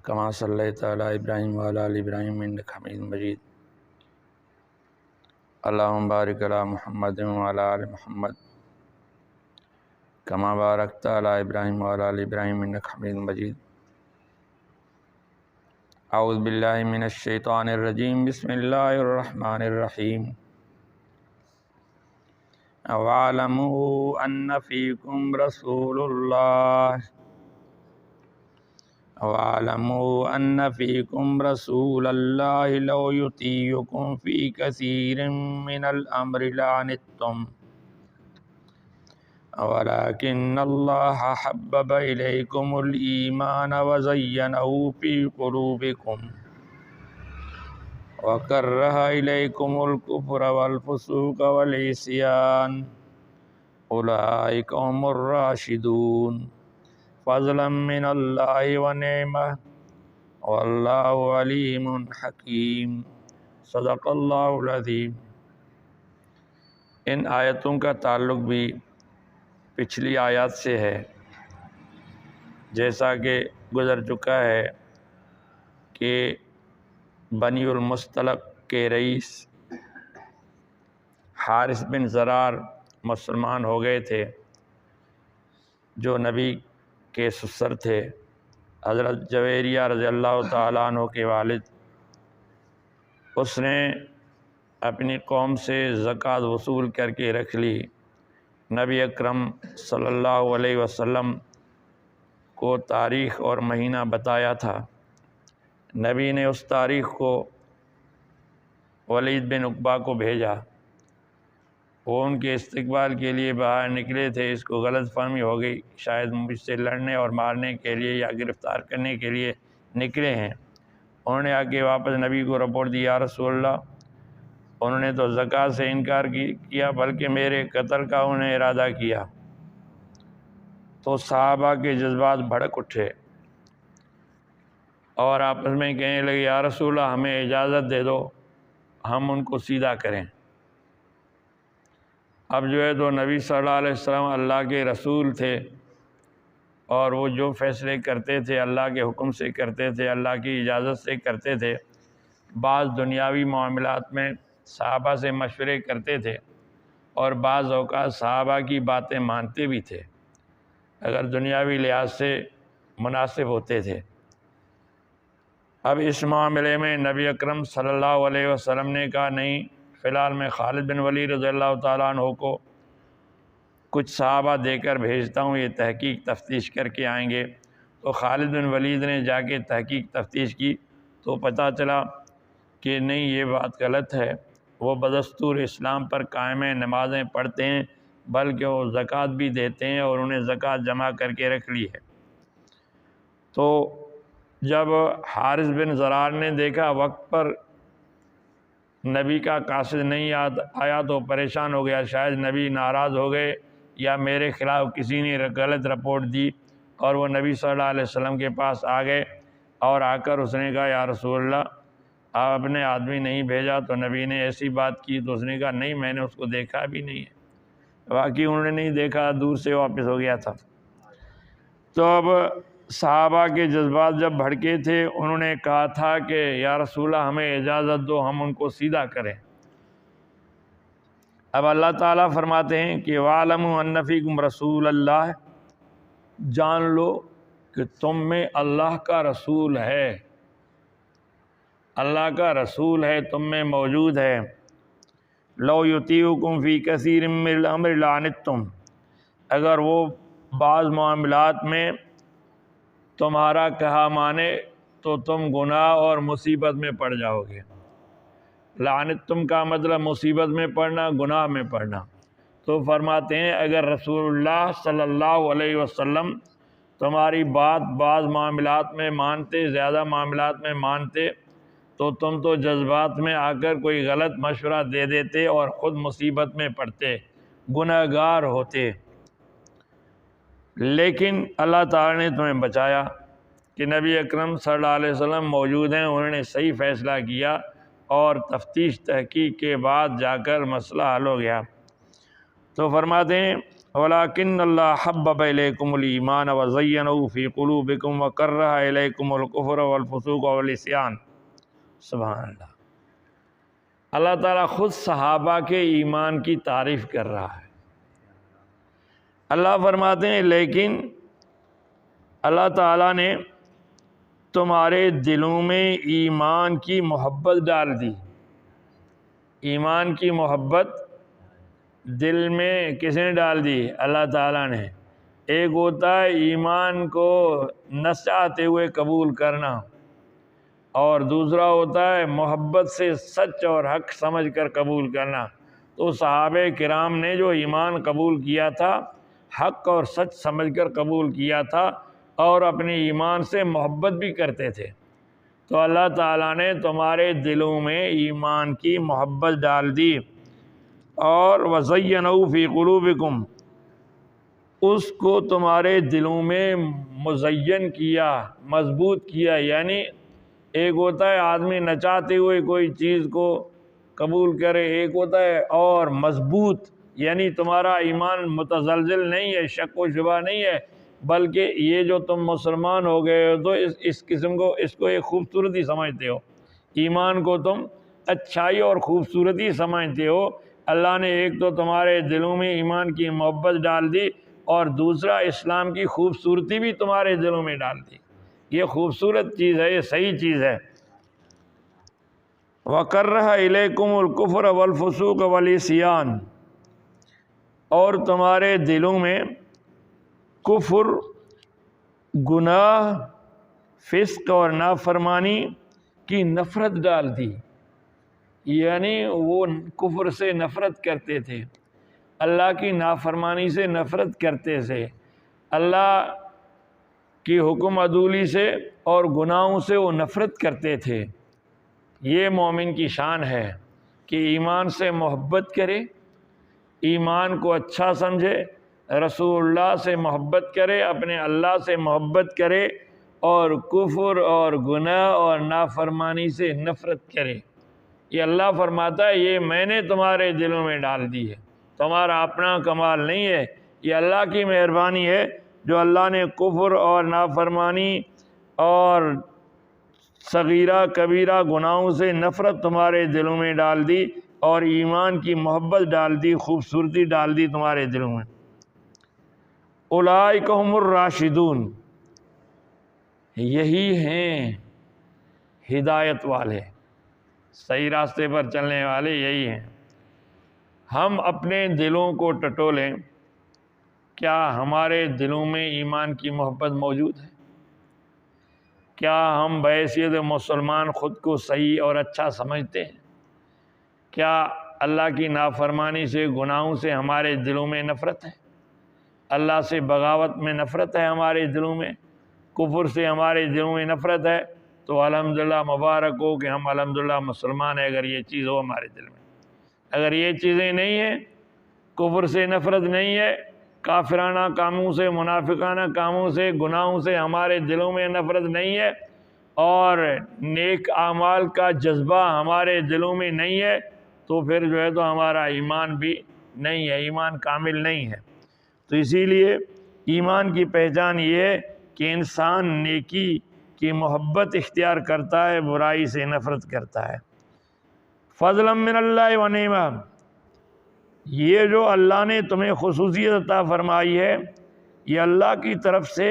کما صلیت علی ابراہیم وعلی آل ابراہیم انک حمید مجید۔ اللہم بارک علی محمد وعلی آل محمد کما بارکت علی ابراہیم وعلی آل ابراہیم انک حمید مجید۔ اعوذ باللہ من الشیطان الرجیم، بسم اللہ الرحمن الرحیم۔ وَاعْلَمُوا أَنَّ فِيكُمْ رَسُولَ اللَّهِ وَاعْلَمُوا أَنَّ فِيكُمْ رَسُولَ اللَّهِ لَوْ يُطِيعُكُمْ فِي كَثِيرٍ مِّنَ الْأَمْرِ لَعَنِتُّمْ وَلَكِنَّ اللَّهَ حَبَّبَ إِلَيْكُمُ الْإِيمَانَ وَزَيَّنَهُ فِي قُلُوبِكُمْ وَكَرَّهَ إِلَيْكُمُ الْكُفْرَ وَالْفُسُوقَ وَالْعِصْيَانَ أُولَئِكَ هُمُ الرَّاشِدُونَ فضلا من اللہ ونعمہ واللہ علیم حکیم۔ صدق اللہ العظیم۔ ان آیتوں کا تعلق بھی پچھلی آیات سے ہے، جیسا کہ گزر چکا ہے کہ بنی المصطلق کے رئیس حارث بن ضرار مسلمان ہو گئے تھے، جو نبی کے سسر تھے، حضرت جویریہ رضی اللہ تعالیٰ عنہ کے والد۔ اس نے اپنی قوم سے زکوٰۃ وصول کر کے رکھ لی۔ نبی اکرم صلی اللہ علیہ وسلم کو تاریخ اور مہینہ بتایا تھا۔ نبی نے اس تاریخ کو ولید بن عقبہ کو بھیجا۔ وہ ان کے استقبال کے لیے باہر نکلے تھے۔ اس کو غلط فہمی ہو گئی، شاید مجھ سے لڑنے اور مارنے کے لیے یا گرفتار کرنے کے لیے نکلے ہیں۔ انہوں نے آ کے واپس نبی کو رپورٹ دی، یا رسول اللہ، انہوں نے تو زکوٰۃ سے انکار کیا بلکہ میرے قتل کا انہوں نے ارادہ کیا۔ تو صحابہ کے جذبات بھڑک اٹھے اور آپس میں کہنے لگے، یا رسول اللہ، ہمیں اجازت دے دو، ہم ان کو سیدھا کریں۔ اب جو ہے تو نبی صلی اللہ علیہ وسلم اللہ کے رسول تھے، اور وہ جو فیصلے کرتے تھے اللہ کے حکم سے کرتے تھے، اللہ کی اجازت سے کرتے تھے۔ بعض دنیاوی معاملات میں صحابہ سے مشورے کرتے تھے اور بعض اوقات صحابہ کی باتیں مانتے بھی تھے اگر دنیاوی لحاظ سے مناسب ہوتے تھے۔ اب اس معاملے میں نبی اکرم صلی اللہ علیہ وسلم نے کہا، نہیں، فی الحال میں خالد بن ولید رضی اللہ تعالیٰ عنہ کو کچھ صحابہ دے کر بھیجتا ہوں، یہ تحقیق تفتیش کر کے آئیں گے۔ تو خالد بن ولید نے جا کے تحقیق تفتیش کی تو پتہ چلا کہ نہیں، یہ بات غلط ہے۔ وہ بدستور اسلام پر قائم ہیں، نمازیں پڑھتے ہیں، بلکہ وہ زکوٰۃ بھی دیتے ہیں اور انہیں زکوٰۃ جمع کر کے رکھ لی ہے۔ تو جب حارث بن ضرار نے دیکھا وقت پر نبی کا قاصد نہیں آیا تو پریشان ہو گیا، شاید نبی ناراض ہو گئے یا میرے خلاف کسی نے غلط رپورٹ دی، اور وہ نبی صلی اللہ علیہ وسلم کے پاس آ گئے اور آ کر اس نے کہا، یا رسول اللہ، آپ نے آدمی نہیں بھیجا؟ تو نبی نے ایسی بات کی تو اس نے کہا، نہیں، میں نے اس کو دیکھا بھی نہیں ہے۔ واقعی انہوں نے نہیں دیکھا، دور سے واپس ہو گیا تھا۔ تو اب صحابہ کے جذبات جب بھڑکے تھے، انہوں نے کہا تھا کہ یا رسول اللہ، ہمیں اجازت دو، ہم ان کو سیدھا کریں۔ اب اللہ تعالیٰ فرماتے ہیں کہ وَاعْلَمُوا أَنَّ فِيكُمْ رَسُولَ اللَّهِ، جان لو کہ تم میں اللہ کا رسول ہے، اللہ کا رسول ہے، تم میں موجود ہے۔ لَوْ يُطِيعُكُمْ فِي كَثِيرٍ مِّنَ الْأَمْرِ لَعَنِتُّمْ، اگر وہ بعض معاملات میں تمہارا کہا مانے تو تم گناہ اور مصیبت میں پڑ جاؤ گے۔ لعنتم کا مطلب مصیبت میں پڑنا، گناہ میں پڑنا۔ تو فرماتے ہیں اگر رسول اللہ صلی اللہ علیہ وسلم تمہاری بات بعض معاملات میں مانتے، زیادہ معاملات میں مانتے، تو تم تو جذبات میں آ کر کوئی غلط مشورہ دے دیتے اور خود مصیبت میں پڑتے، گناہ گار ہوتے۔ لیکن اللہ تعالیٰ نے تمہیں بچایا کہ نبی اکرم صلی اللہ علیہ وسلم موجود ہیں، انہوں نے صحیح فیصلہ کیا اور تفتیش تحقیق کے بعد جا کر مسئلہ حل ہو گیا۔ تو فرماتے ہیں وَلَٰكِنَّ اللَّهَ حَبَّبَ إِلَيْكُمُ الْإِيمَانَ وَزَيَّنَهُ فِي قُلُوبِكُمْ وَكَرَّهَ إِلَيْكُمُ الْكُفْرَ وَالْفُسُوقَ وَالْعِصْيَانَ۔ سبحان اللہ، اللہ تعالیٰ خود صحابہ کے ایمان کی تعریف کر رہا ہے۔ اللہ فرماتے ہیں لیکن اللہ تعالیٰ نے تمہارے دلوں میں ایمان کی محبت ڈال دی۔ ایمان کی محبت دل میں کس نے ڈال دی؟ اللہ تعالیٰ نے۔ ایک ہوتا ہے ایمان کو نہ چاہتے ہوئے قبول کرنا، اور دوسرا ہوتا ہے محبت سے سچ اور حق سمجھ کر قبول کرنا۔ تو صحابہ کرام نے جو ایمان قبول کیا تھا، حق اور سچ سمجھ کر قبول کیا تھا، اور اپنے ایمان سے محبت بھی کرتے تھے، تو اللہ تعالیٰ نے تمہارے دلوں میں ایمان کی محبت ڈال دی، اور وَزَيَّنَهُ فِي قُلُوبِكُمْ، اس کو تمہارے دلوں میں مزین کیا، مضبوط کیا۔ یعنی ایک ہوتا ہے آدمی نہ چاہتے ہوئے کوئی چیز کو قبول کرے، ایک ہوتا ہے اور مضبوط، یعنی تمہارا ایمان متزلزل نہیں ہے، شک و شبہ نہیں ہے، بلکہ یہ جو تم مسلمان ہو گئے ہو تو اس قسم کو، اس کو ایک خوبصورتی سمجھتے ہو، ایمان کو تم اچھائی اور خوبصورتی سمجھتے ہو۔ اللہ نے ایک تو تمہارے دلوں میں ایمان کی محبت ڈال دی، اور دوسرا اسلام کی خوبصورتی بھی تمہارے دلوں میں ڈال دی۔ یہ خوبصورت چیز ہے، یہ صحیح چیز ہے۔ وَكَرَّهَ إِلَيْكُمُ الْكُفْرَ وَالْفُسُوقَ وَالْعِصْيَانَ، اور تمہارے دلوں میں کفر، گناہ، فسق اور نافرمانی کی نفرت ڈال دی۔ یعنی وہ کفر سے نفرت کرتے تھے، اللہ کی نافرمانی سے نفرت کرتے تھے، اللہ کی حکم عدولی سے اور گناہوں سے وہ نفرت کرتے تھے۔ یہ مومن کی شان ہے کہ ایمان سے محبت کرے، ایمان کو اچھا سمجھے، رسول اللہ سے محبت کرے، اپنے اللہ سے محبت کرے، اور کفر اور گناہ اور نافرمانی سے نفرت کرے۔ یہ اللہ فرماتا ہے یہ میں نے تمہارے دلوں میں ڈال دی ہے، تمہارا اپنا کمال نہیں ہے، یہ اللہ کی مہربانی ہے جو اللہ نے کفر اور نافرمانی اور صغیرہ کبیرہ گناہوں سے نفرت تمہارے دلوں میں ڈال دی، اور ایمان کی محبت ڈال دی، خوبصورتی ڈال دی تمہارے دلوں میں۔ اولئک ھم الراشدون، یہی ہیں ہدایت والے، صحیح راستے پر چلنے والے یہی ہیں۔ ہم اپنے دلوں کو ٹٹولیں، کیا ہمارے دلوں میں ایمان کی محبت موجود ہے؟ کیا ہم بحیثیت مسلمان خود کو صحیح اور اچھا سمجھتے ہیں؟ کیا اللہ کی نافرمانی سے، گناہوں سے ہمارے دلوں میں نفرت ہے؟ اللہ سے بغاوت میں نفرت ہے ہمارے دلوں میں؟ کفر سے ہمارے دلوں میں نفرت ہے؟ تو الحمدللہ مبارک ہو کہ ہم الحمدللہ مسلمان ہیں، اگر یہ چیز ہو ہمارے دل میں۔ اگر یہ چیزیں نہیں ہیں، کفر سے نفرت نہیں ہے، کافرانہ کاموں سے، منافقانہ کاموں سے، گناہوں سے ہمارے دلوں میں نفرت نہیں ہے، اور نیک اعمال کا جذبہ ہمارے دلوں میں نہیں ہے، تو پھر جو ہے تو ہمارا ایمان بھی نہیں ہے، ایمان کامل نہیں ہے۔ تو اسی لیے ایمان کی پہچان یہ ہے کہ انسان نیکی کی محبت اختیار کرتا ہے، برائی سے نفرت کرتا ہے۔ فضلا من اللہ و نعمہ، یہ جو اللہ نے تمہیں خصوصیت عطا فرمائی ہے، یہ اللہ کی طرف سے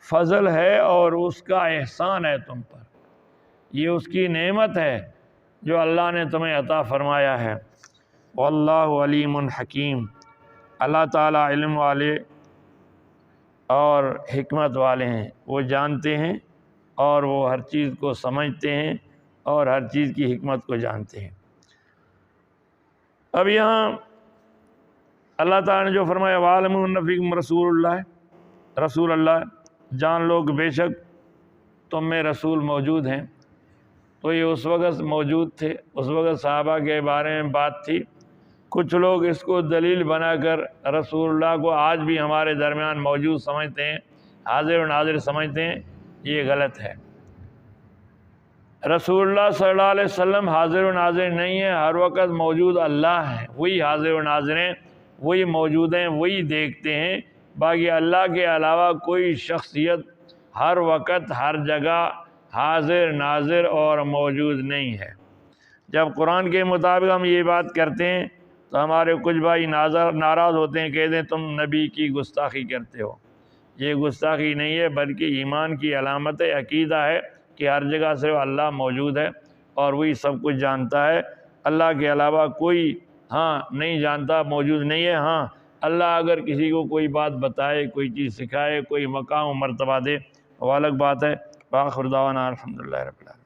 فضل ہے اور اس کا احسان ہے تم پر، یہ اس کی نعمت ہے جو اللہ نے تمہیں عطا فرمایا ہے۔ واللہ علیم حکیم، اللہ تعالیٰ علم والے اور حکمت والے ہیں، وہ جانتے ہیں اور وہ ہر چیز کو سمجھتے ہیں اور ہر چیز کی حکمت کو جانتے ہیں۔ اب یہاں اللہ تعالیٰ نے جو فرمایا وَاعْلَمُوا أَنَّ فِيكُمْ رسول اللہ، جان لو کہ بے شک تم میں رسول موجود ہیں۔ تو یہ اس وقت موجود تھے، اس وقت صحابہ کے بارے میں بات تھی۔ کچھ لوگ اس کو دلیل بنا کر رسول اللہ کو آج بھی ہمارے درمیان موجود سمجھتے ہیں، حاضر و ناظر سمجھتے ہیں، یہ غلط ہے۔ رسول اللہ صلی اللہ علیہ وسلم حاضر و ناظر نہیں ہے، ہر وقت موجود اللہ ہے، وہی حاضر و ناظر ہیں، وہی موجود ہیں، وہی دیکھتے ہیں، باقی اللہ کے علاوہ کوئی شخصیت ہر وقت ہر جگہ حاضر ناظر اور موجود نہیں ہے۔ جب قرآن کے مطابق ہم یہ بات کرتے ہیں تو ہمارے کچھ بھائی ناراض ہوتے ہیں، کہتے ہیں تم نبی کی گستاخی کرتے ہو۔ یہ گستاخی نہیں ہے بلکہ ایمان کی علامت ہے، عقیدہ ہے کہ ہر جگہ صرف اللہ موجود ہے اور وہی سب کچھ جانتا ہے، اللہ کے علاوہ کوئی نہیں جانتا، موجود نہیں ہے۔ اللہ اگر کسی کو کوئی بات بتائے، کوئی چیز سکھائے، کوئی مقام و مرتبہ دے، وہ الگ بات ہے۔ وآخر دعوانا الحمدللہ رب العالمین۔